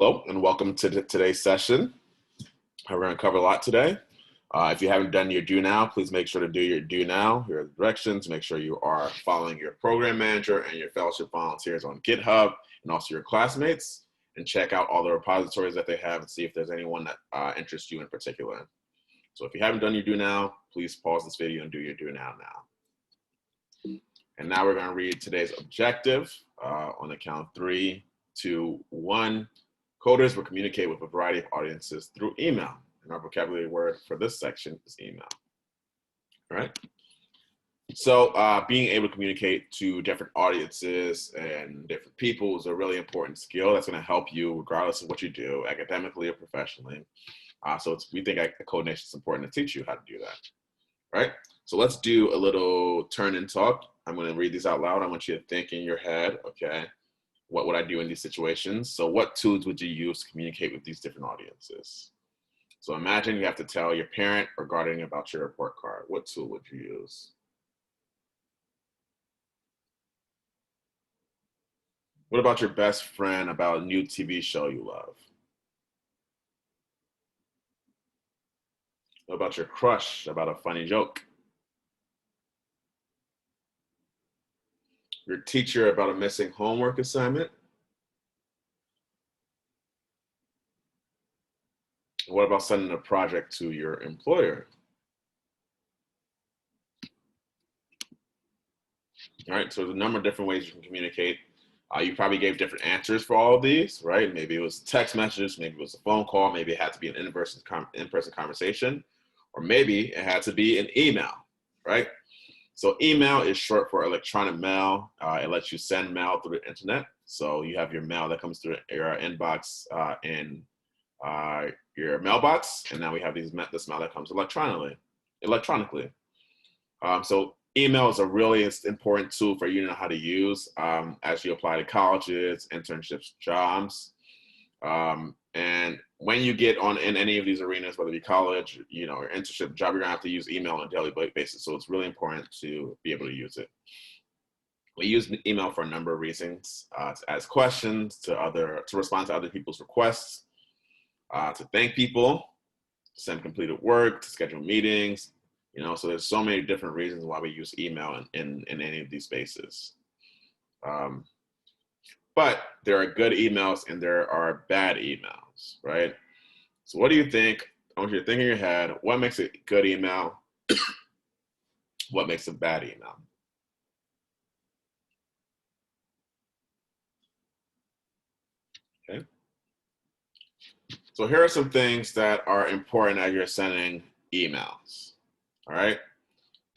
Hello, and welcome to today's session. We're going to cover a lot today. If you haven't done your do now, please make sure to do your do now. Here are the directions. Make sure you are following your program manager and your fellowship volunteers on GitHub and also your classmates, and check out all the repositories that they have and see if there's anyone that interests you in particular. So if you haven't done your do now, please pause this video and do your do now. And now we're going to read today's objective on the count of 3, 2, 1. Coders will communicate with a variety of audiences through email. And our vocabulary word for this section is email. All right. So being able to communicate to different audiences and different people is a really important skill that's going to help you regardless of what you do, academically or professionally. So we think at Code Nation it's important to teach you how to do that. All right. So let's do a little turn and talk. I'm going to read these out loud. I want you to think in your head, okay? What would I do in these situations? So what tools would you use to communicate with these different audiences? So imagine you have to tell your parent or guardian about your report card. What tool would you use? What about your best friend about a new TV show you love? What about your crush about a funny joke? Your teacher about a missing homework assignment? What about sending a project to your employer? All right, so there's a number of different ways you can communicate. You probably gave different answers for all of these, right? Maybe it was text messages, maybe it was a phone call, maybe it had to be an in-person conversation, or maybe it had to be an email, right? So email is short for electronic mail. It lets you send mail through the internet. So you have your mail that comes through your inbox and your mailbox, and now we have this mail that comes electronically. So email is a really important tool for you to know how to use as you apply to colleges, internships, jobs. And when you get on in any of these arenas, whether it be college, or internship, job, you're gonna have to use email on a daily basis. So it's really important to be able to use it. We use email for a number of reasons: to ask questions, to respond to other people's requests, to thank people, to send completed work, to schedule meetings. So there's so many different reasons why we use email in any of these spaces. But there are good emails and there are bad emails, right? So what do you think? I want you to think in your head, what makes a good email? What makes a bad email? Okay. So here are some things that are important as you're sending emails, all right?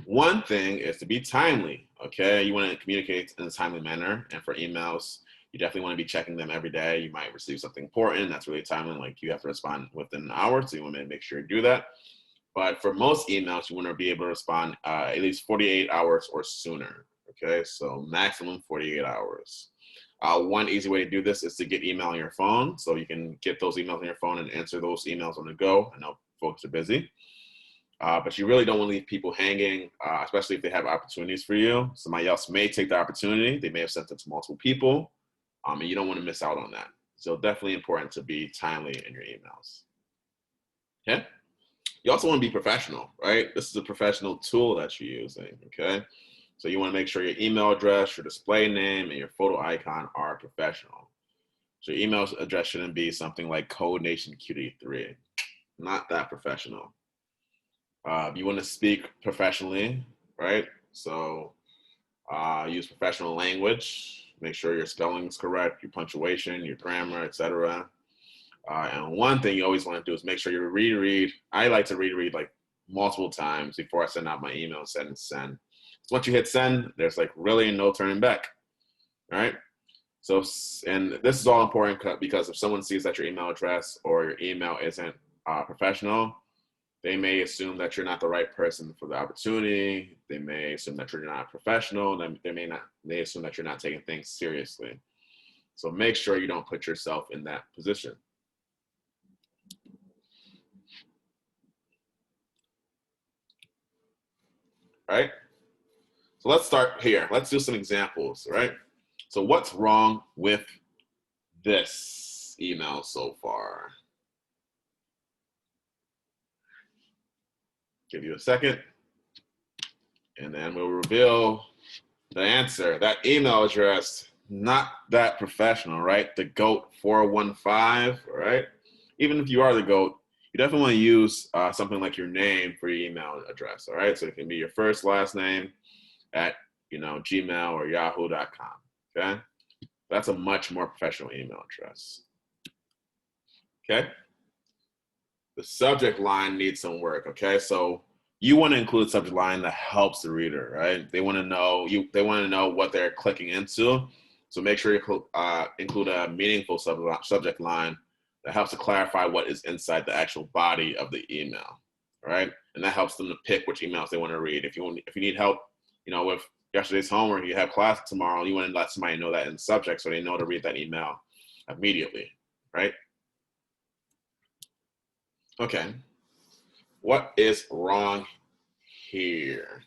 One thing is to be timely, okay? You want to communicate in a timely manner, and for emails, you definitely want to be checking them every day. You might receive something important that's really timely, like you have to respond within an hour, so you want to make sure you do that. But for most emails, you want to be able to respond at least 48 hours or sooner, okay? So maximum 48 hours. One easy way to do this is to get email on your phone, so you can get those emails on your phone and answer those emails on the go. I know folks are busy. But you really don't want to leave people hanging, especially if they have opportunities for you. Somebody else may take the opportunity. They may have sent it to multiple people, and you don't want to miss out on that. So definitely important to be timely in your emails. Okay? You also want to be professional, right? This is a professional tool that you're using, okay? So you want to make sure your email address, your display name, and your photo icon are professional. So your email address shouldn't be something like Code Nation QD3. Not that professional. You want to speak professionally, right? So use professional language. Make sure your spelling is correct, your punctuation, your grammar, etc. And one thing you always want to do is make sure you reread. I like to reread like multiple times before I send out my email and send. So once you hit send, there's like really no turning back. All right. So, and this is all important because if someone sees that your email address or your email isn't professional, they may assume that you're not the right person for the opportunity. They may assume that you're not professional. They assume that you're not taking things seriously. So make sure you don't put yourself in that position. All right? So let's start here. Let's do some examples, right? So what's wrong with this? emails so far? Give you a second, and then we'll reveal the answer. That email address, not that professional, right? The GOAT 415, right? Even if you are the GOAT, you definitely want to use something like your name for your email address, all right? So it can be your first, last name at, Gmail or yahoo.com, okay? That's a much more professional email address, okay? The subject line needs some work, okay? So you want to include a subject line that helps the reader, right? They want to know what they're clicking into. So make sure you include a meaningful subject line that helps to clarify what is inside the actual body of the email, right? And that helps them to pick which emails they want to read. If you need help, with yesterday's homework, you have class tomorrow, you want to let somebody know that in the subject so they know to read that email immediately, right? Okay. What is wrong here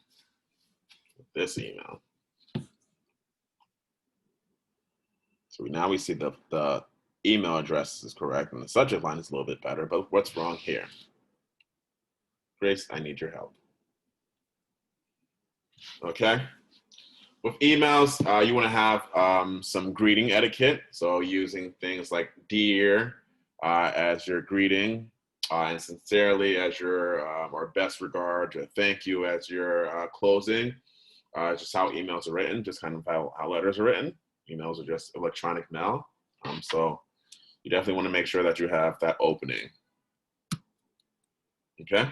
with this email? So now we see the email address is correct and the subject line is a little bit better, but what's wrong here? Grace, I need your help. Okay. With emails, you want to have some greeting etiquette. So using things like dear as your greeting, and sincerely as your or best regards, or thank you as your closing. Just how emails are written, just kind of how letters are written. Emails are just electronic mail. So you definitely want to make sure that you have that opening. Okay.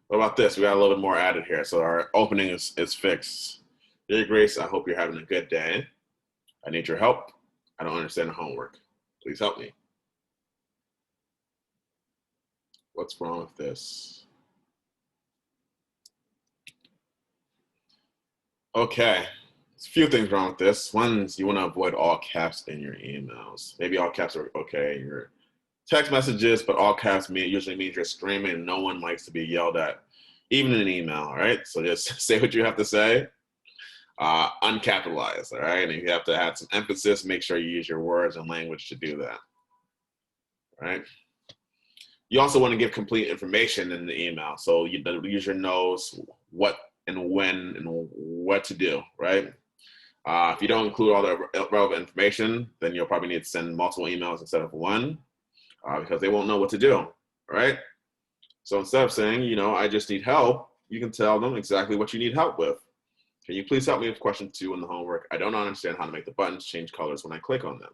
What about this? We got a little bit more added here. So our opening is fixed. Dear Grace, I hope you're having a good day. I need your help. I don't understand the homework. Please help me. What's wrong with this? Okay. There's a few things wrong with this. One is you want to avoid all caps in your emails. Maybe all caps are okay in your text messages, but all caps usually means you're screaming and no one likes to be yelled at, even in an email, all right? So just say what you have to say, uncapitalized, all right? And if you have to add some emphasis, make sure you use your words and language to do that, all right? You also want to give complete information in the email. So the user knows what and when and what to do, right? If you don't include all the relevant information, then you'll probably need to send multiple emails instead of one because they won't know what to do, right? So instead of saying, I just need help, you can tell them exactly what you need help with. Can you please help me with question 2 in the homework? I don't understand how to make the buttons change colors when I click on them.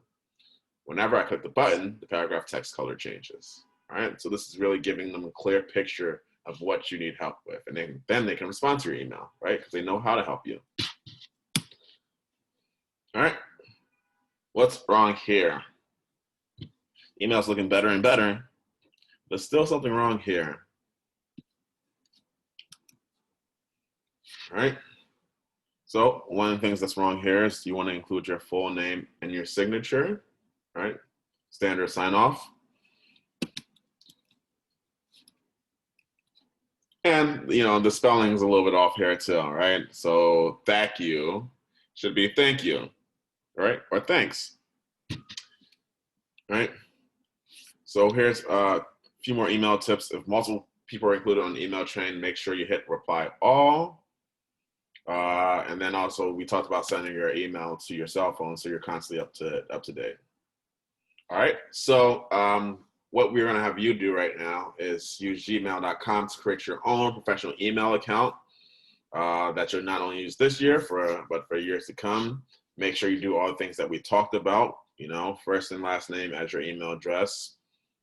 Whenever I click the button, the paragraph text color changes. All right, so this is really giving them a clear picture of what you need help with. And then they can respond to your email, right? Because they know how to help you. All right, what's wrong here? Email's looking better and better, but still something wrong here. All right, so one of the things that's wrong here is you want to include your full name and your signature, right? Standard sign off. And, the spelling is a little bit off here too, right? So thank you should be thank you, right? Or thanks, right? So here's a few more email tips. If multiple people are included on the email chain, make sure you hit reply all. And then also we talked about sending your email to your cell phone so you're constantly up to date. All right, so what we're gonna have you do right now is use gmail.com to create your own professional email account that you'll not only use this year, but for years to come. Make sure you do all the things that we talked about, first and last name as your email address.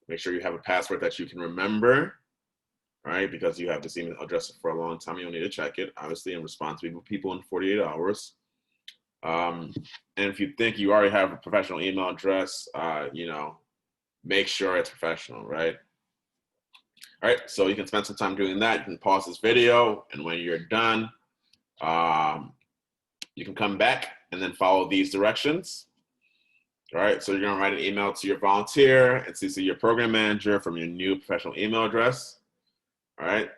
Make sure you have a password that you can remember, right? Because you have this email address for a long time. You'll need to check it, obviously, and respond to people in 48 hours. And if you think you already have a professional email address, make sure it's professional, right? All right, so you can spend some time doing that. You can pause this video, and when you're done, you can come back and then follow these directions. All right, so you're gonna write an email to your volunteer and CC your program manager from your new professional email address. All right,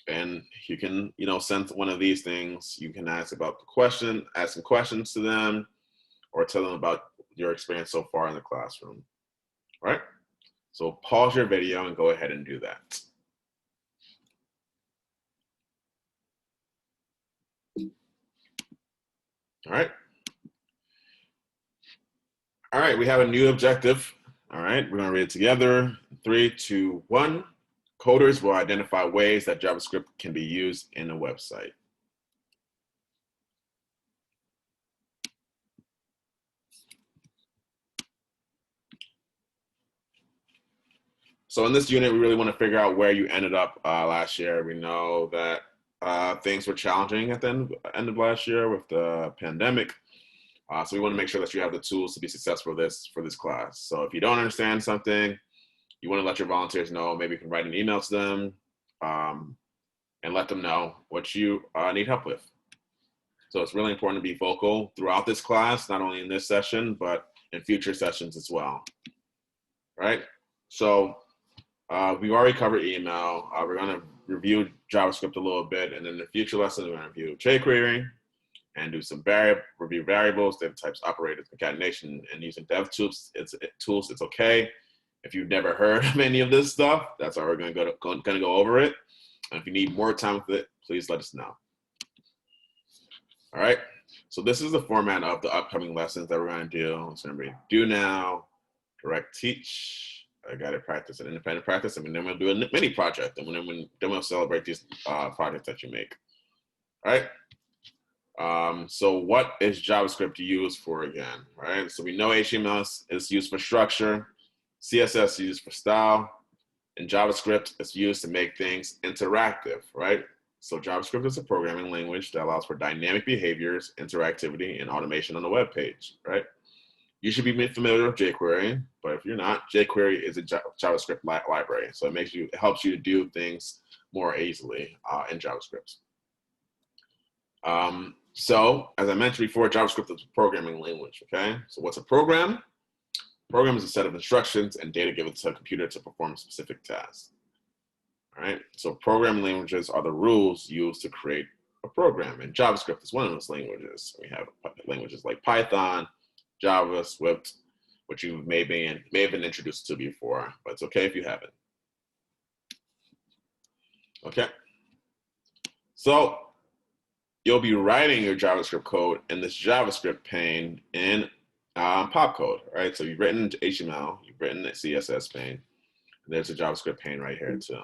and you can, send one of these things. You can ask about the question, ask some questions to them, or tell them about your experience so far in the classroom. All right? So pause your video and go ahead and do that. All right. All right, we have a new objective. All right, we're gonna read it together. 3, 2, 1. Coders will identify ways that JavaScript can be used in a website. So in this unit, we really want to figure out where you ended up last year. We know that things were challenging at the end of last year with the pandemic. So we want to make sure that you have the tools to be successful for this class. So if you don't understand something, you want to let your volunteers know. Maybe you can write an email to them and let them know what you need help with. So it's really important to be vocal throughout this class, not only in this session, but in future sessions as well. Right? So we've already covered email. We're going to review JavaScript a little bit, and in the future lessons, we're going to review jQuery and do some review variables, data types, operators, concatenation, and using dev tools. It's okay. If you've never heard of any of this stuff, that's why we're going to go over it. And if you need more time with it, please let us know. All right. So this is the format of the upcoming lessons that we're going to do. It's going to be do now, direct teach. I got to practice an independent practice, and then we'll do a mini project, and then we'll celebrate these projects that you make. All right. So what is JavaScript used for again? Right. So we know HTML is used for structure, CSS is used for style, and JavaScript is used to make things interactive. Right. So JavaScript is a programming language that allows for dynamic behaviors, interactivity, and automation on the web page. Right. You should be familiar with jQuery, but if you're not, jQuery is a JavaScript library. So it helps you to do things more easily in JavaScript. So as I mentioned before, JavaScript is a programming language, okay? So what's a program? Program is a set of instructions and data given to a computer to perform a specific task. All right, so programming languages are the rules used to create a program, and JavaScript is one of those languages. We have languages like Python, Java, Swift, which you may have been introduced to before, but it's okay if you haven't. Okay. So you'll be writing your JavaScript code in this JavaScript pane in popcode, right? So you've written HTML, you've written the CSS pane, and there's a JavaScript pane right here too.